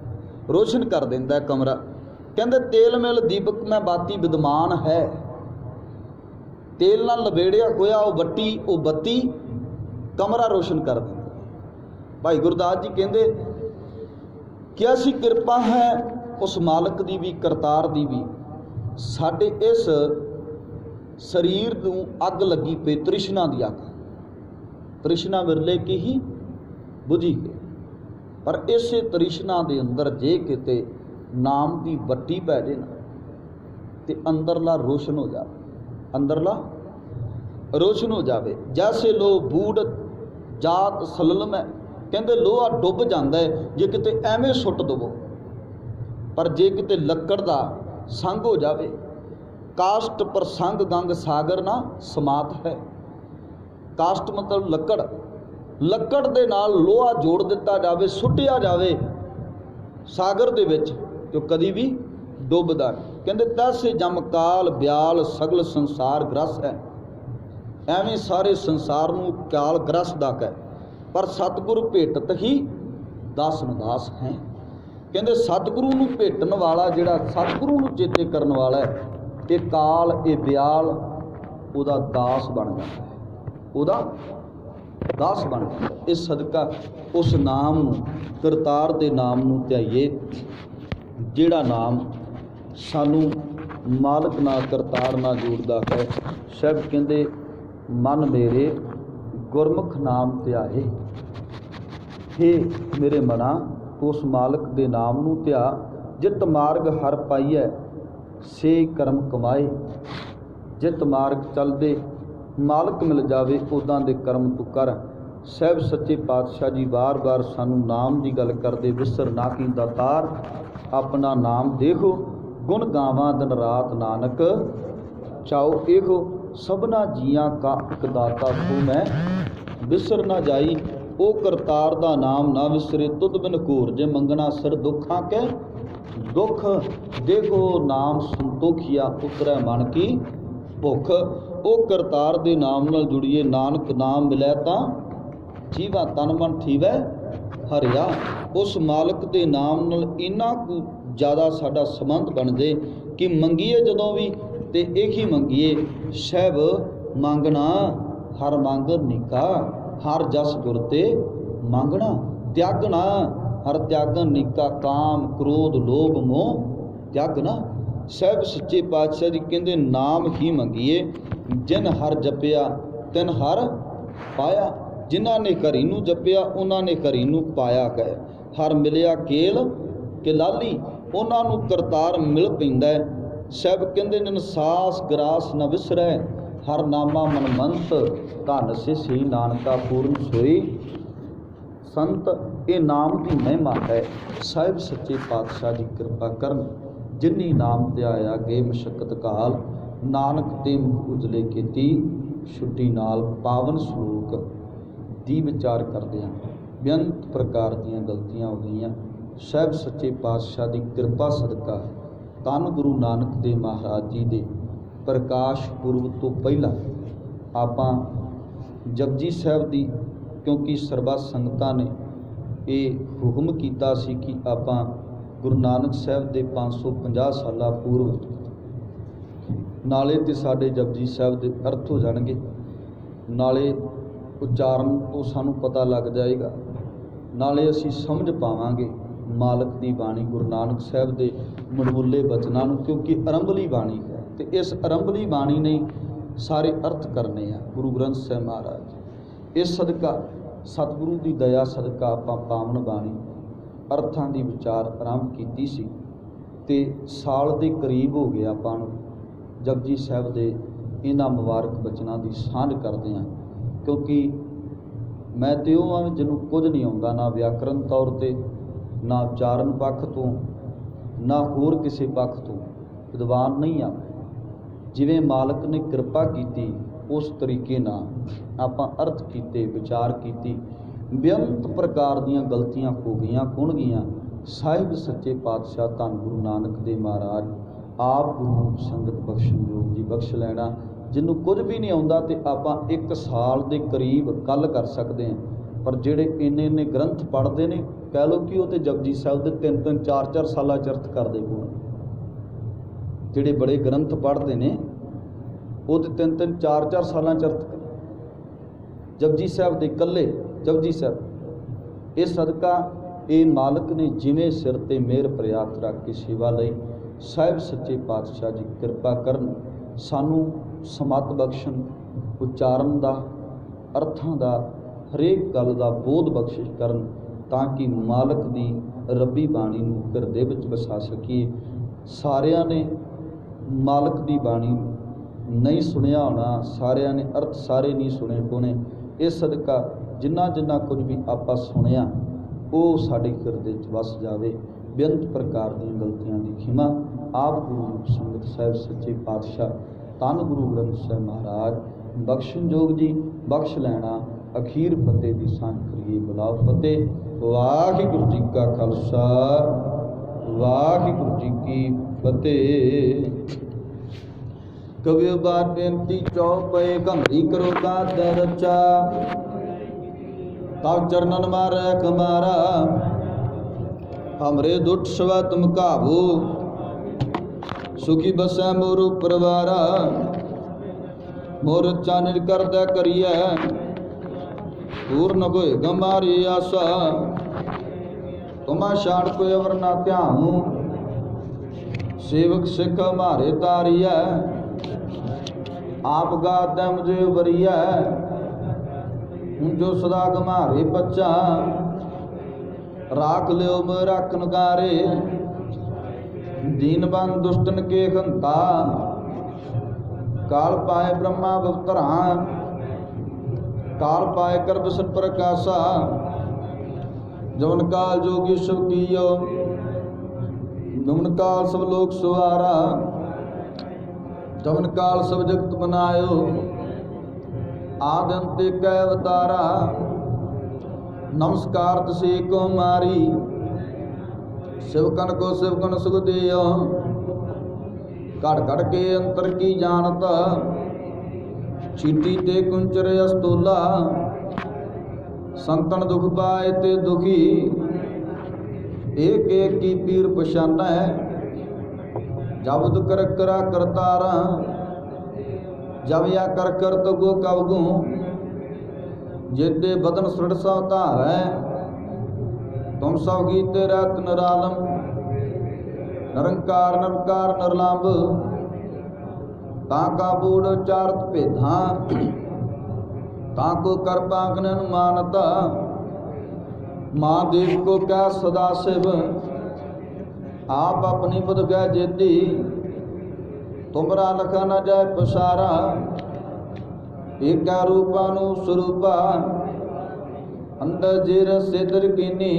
ਰੋਸ਼ਨ ਕਰ ਦਿੰਦਾ ਹੈ ਕਮਰਾ। ਕਹਿੰਦੇ ਤੇਲ ਮਿਲ ਦੀਪਕ ਮੈਂ ਬਾਤੀ ਵਿਦਮਾਨ ਹੈ, ਤੇਲ ਨਾਲ ਲਵੇੜਿਆ ਹੋਇਆ ਉਹ ਵੱਟੀ, ਉਹ ਬੱਤੀ ਕਮਰਾ ਰੋਸ਼ਨ ਕਰ ਦਿੰਦੀ। ਭਾਈ ਗੁਰਦਾਸ ਜੀ ਕਹਿੰਦੇ ਕਿ ਐਸੀ ਕਿਰਪਾ ਹੈ ਉਸ ਮਾਲਕ ਦੀ ਵੀ, ਕਰਤਾਰ ਦੀ ਵੀ। ਸਾਡੇ ਇਸ ਸਰੀਰ ਨੂੰ ਅੱਗ ਲੱਗੀ ਪਈ, ਤ੍ਰਿਸ਼ਨਾ ਦੀ ਅੱਗ, ਤ੍ਰਿਸ਼ਨਾ ਵਿਰਲੇ ਕੀ ਹੀ ਬੁਝੀ ਗਈ, ਪਰ ਇਸੇ ਤ੍ਰਿਸ਼ਨਾ ਦੇ ਅੰਦਰ ਜੇ ਕਿਤੇ ਨਾਮ ਦੀ ਵੱਟੀ ਪੈ ਜੇ ਨਾ ਤੇ ਅੰਦਰਲਾ ਰੋਸ਼ਨ ਹੋ ਜਾਵੇ, ਅੰਦਰਲਾ ਰੋਸ਼ਨ ਹੋ ਜਾਵੇ। ਜੈਸੇ ਲੋ ਬੂੜ ਜਾਤ ਸਲਲਮ ਹੈ, ਕਹਿੰਦੇ ਲੋਹਾ ਡੁੱਬ ਜਾਂਦਾ ਹੈ ਜੇ ਕਿਤੇ ਐਵੇਂ ਸੁੱਟ ਦਵੋ, ਪਰ ਜੇ ਕਿਤੇ ਲੱਕੜ ਦਾ ਸੰਗ ਹੋ ਜਾਵੇ। ਕਾਸ਼ਟ ਪ੍ਰਸੰਗ ਗੰਗ ਸਾਗਰ ਨਾ ਸਮਾਤ ਹੈ, ਕਾਸ਼ਟ ਮਤਲਬ ਲੱਕੜ, ਲੱਕੜ ਦੇ ਨਾਲ ਲੋਹਾ ਜੋੜ ਦਿੱਤਾ ਜਾਵੇ, ਸੁੱਟਿਆ ਜਾਵੇ ਸਾਗਰ ਦੇ ਵਿੱਚ ਤੇ ਉਹ ਕਦੀ ਵੀ ਡੁੱਬਦਾ ਨਹੀਂ। ਕਹਿੰਦੇ ਤੈਸੇ ਜਮਕਾਲ ਬਿਆਲ ਸਗਲ ਸੰਸਾਰ ਗ੍ਰਸ ਹੈ, ਐਵੇਂ ਸਾਰੇ ਸੰਸਾਰ ਨੂੰ ਕਾਲ ਗ੍ਰਸਦਾ ਹੈ, ਪਰ ਸਤਿਗੁਰੂ ਭੇਟਤ ਹੀ ਦਾਸ ਨਦਾਸ ਹੈ। ਕਹਿੰਦੇ ਸਤਿਗੁਰੂ ਨੂੰ ਭੇਟਣ ਵਾਲਾ, ਜਿਹੜਾ ਸਤਿਗੁਰੂ ਨੂੰ ਚੇਤੇ ਕਰਨ ਵਾਲਾ ਹੈ, ਇਹ ਕਾਲ, ਇਹ ਬਿਆਲ ਉਹਦਾ ਦਾਸ ਬਣ ਜਾਂਦਾ ਹੈ, ਉਹਦਾ ਦਾਸ ਬਣ ਜਾਂਦਾ। ਇਸ ਸਦਕਾ ਉਸ ਨਾਮ ਨੂੰ, ਕਰਤਾਰ ਦੇ ਨਾਮ ਨੂੰ ਧਿਆਈਏ, ਜਿਹੜਾ ਨਾਮ ਸਾਨੂੰ ਮਾਲਕ ਨਾਲ, ਕਰਤਾਰ ਨਾਲ ਜੋੜਦਾ ਹੈ। ਸਾਹਿਬ ਕਹਿੰਦੇ ਮਨ ਮੇਰੇ ਗੁਰਮੁਖ ਨਾਮ ਧਿਆਏ, हे मेरे मना उस मालक दे नाम नूं ध्या, जित मार्ग हर पाईਐ से कर्म कमाए। जित मार्ग चलदे मालक मिल जावे उदां दे कर्म तू कर। ਸਾਹਿਬ सच्चे पातशाह जी बार बार सानू नाम की गल करते, विसर ना की दातार अपना नाम देखो, गुण गावां दिन रात नानक चाओ एहो। सबना जियां का एक दाता सो मैं विसर ना जाई, ओ करतार दा नाम ना विसरे तुद बिन घोर। जे मंगना सिर दुखां के दुख, देखो नाम संतोखिया उतरै मन की भुख। ओ करतार दे नाम नाल जुड़िए, नानक नाम मिलै तां जीवा तन मन थीवै हरिया। उस मालक दे नाम नाल इन्ना कुछ ज़्यादा साडा संबंध बन जाए कि मंगीए जदों भी ते एक ही मंगीए। सैब मंगना हर मंग निका, हर जस गुर ते मंगना। त्यागना हर त्यागन निका, काम क्रोध लोभ मोह त्यागना। ਸਾਹਿਬ सच्चे पातशाह जी कहते नाम ही मंगीए, जिन हर जपिया तिन हर पाया। जिन्हां ने घरी नूं जपिया उन्हां ने घरी नूं पाया गए। हर मिलिया केल के लाली, उन्हां नूं करतार मिल पैंदा है। ਸਾਹਿਬ कहते ने सास ग्रास न विसरै, हर नामा मनमंत धन से सी नानका पूर्ण सोई संत। ये नाम की महिमा है। ਸਾਹਿਬ सच्चे पातशाह जी कृपा करन, जिन्नी नाम ध्याया गे मशक्कत काल, नानक ते मुख उजले कीती छुट्टी नाल। पावन सलोक दी विचार करते हैं, बेअंत प्रकार दीयां गलतियां हो गईयां। ਸਾਹਿਬ सच्चे पातशाह की कृपा सदका धन गुरु नानक देव महाराज जी के प्रकाश पुरब तो पहला आपां जपजी साहब की, क्योंकि सरबत संगतां ने ये हुक्म किया सी कि आपां गुरु नानक साहब के 550 साल पूर्व नाले ते साडे जपजी साहब के अर्थ हो जाणगे, नाले उच्चारण तो सानू पता लग जाएगा, नाले असी समझ पावांगे मालक की बाणी गुरु नानक साहब के मनमुले बचनां नूं। क्योंकि आरंभली बाणी है तो इस आरंभली बाणी ने सारे अर्थ करने हैं गुरु ग्रंथ साहब महाराज। इस सदका सतगुरु की दया सदका आपां पावन बाणी अर्थां की विचार आरंभ की सी ते साल के करीब हो गया आपां नूं जपजी साहब के इन्हां मुबारक बचनां की सांझ करते हैं। क्योंकि मैं तो वो हाँ जिन्हों कुछ नहीं आता, ना व्याकरण तौर पर, ना उच्चारण पक्ष तो, ना होर किसी पक्ष तो विद्वान नहीं आ। जिवें मालक ने कृपा की उस तरीके नाल आपां अर्थ कीते, विचार की। बेअंत प्रकार दीयां गलतियां हो गईयां होणगीयां। ਸਾਹਿਬ सच्चे पातशाह धन गुरु नानक देव महाराज आप गुरु संगत बख्शण योग जी बख्श लैना। जिन्हों कुछ भी नहीं आता तो आपां एक साल के करीब गल कर सकते हैं, पर जिहड़े इन्ने इन्ने ग्रंथ पढ़ते हैं, कह लो कि वो तो जपजी साहब के 3-3 4-4 साल चर्थ करते होण। जिहड़े बड़े ग्रंथ पढ़ते हैं वो तो 3-3 4-4 साल चर्थ जपजी साहब के कल्ले जपजी साहब। इस सदका ये मालक ने जिवें सिर ते मेहर प्रयात रख के सेवा लई। ਸਾਹਿਬ सच्चे पातशाह जी कृपा करन, सानू समत बख्शण, उच्चारण का अर्थां का हरेक गल का बोध बख्शिश करन, ताकि मालक की रब्बी बाणी नूं हिरदे विच वसा सकीए। सारियां ने मालक की बाणी नहीं सुनिया होना, सारियां ने अर्थ सारे नहीं सुने होने। इस सदका जिन्ना जिन्ना कुछ भी आपां सुनिया वो साडे हिरदे च वस जावे। बेअंत प्रकार दी गलतियां की खिमा आप गुरु संगत साहब सच्चे पातशाह धन गुरु ग्रंथ साहब महाराज बख्शण जोग जी बख्श लैना। अखीर फतेह की सांझ करिए, बुलाओ फतेह। वाहिगुरू जी का खालसा, वाहिगुरू जी की फतेह। कवियो बार बेनती चौपए गंभीरी करो गाद रचा, तब चरणन मारै कमारा। हमरे दुष्ट स्वत मुकाबू, सुखी बसै मोर परवारा। मोर चानिर करदै करिए, पूर्ण कोई गमारी आशा। तुमा शान को अवर ना ध्याऊं, सेवक सिख हमारे तारिया। आप गाद मुझे उबरिया, जो सदा गमारे बच्चा। राख लियो मोह राखन कारे, दीन बंद दुष्टन के खंता, काल पाए ब्रह्मा भवतरा, काल पाए कर बिसन प्रकाशा, जवन काल जोगी शिव कियो, जवन काल सब लोक सुवारा, जवन काल सब जगत बनायो, आदि अंत कै अवतारा, नमस्कार तसे को मारी, शिवकन को शिवकन सुख दियो, घट घट के अंतर की जानत, चीटी ते कुंचर अस्तूला, संतन दुख पाए ते दुखी, एक एक की पीर पशाना है, जब कर करा करतारा, जब या कर तो गो कब गो, जेते बदन सृढ़ सवतार है, तुम सब गीते रात निरालम, निरंकार निरकार निर्लाभ, ताका बूढ़ चारत भेदा, ताको कर पाकन अनुमानता, महादेव को क्या सदा शिव, आप अपनी बुध गए जेती, तुमरा लखा न जाए पसारा, एक रूपानु स्वरूपा, अंदर जीर सेदर कीनी,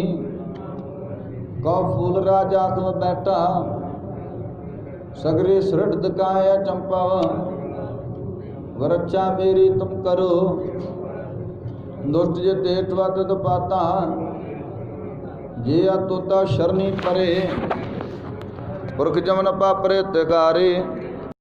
कौ फूल राजा तुम बैठा, सगरे सृढ़ दकाया चंपाव, वरच्छा मेरी तुम करो, दुष्ट जे तेटवा तद पाता, जे अतुता शरणी परे, पुरख जमन पापरे तिगारे।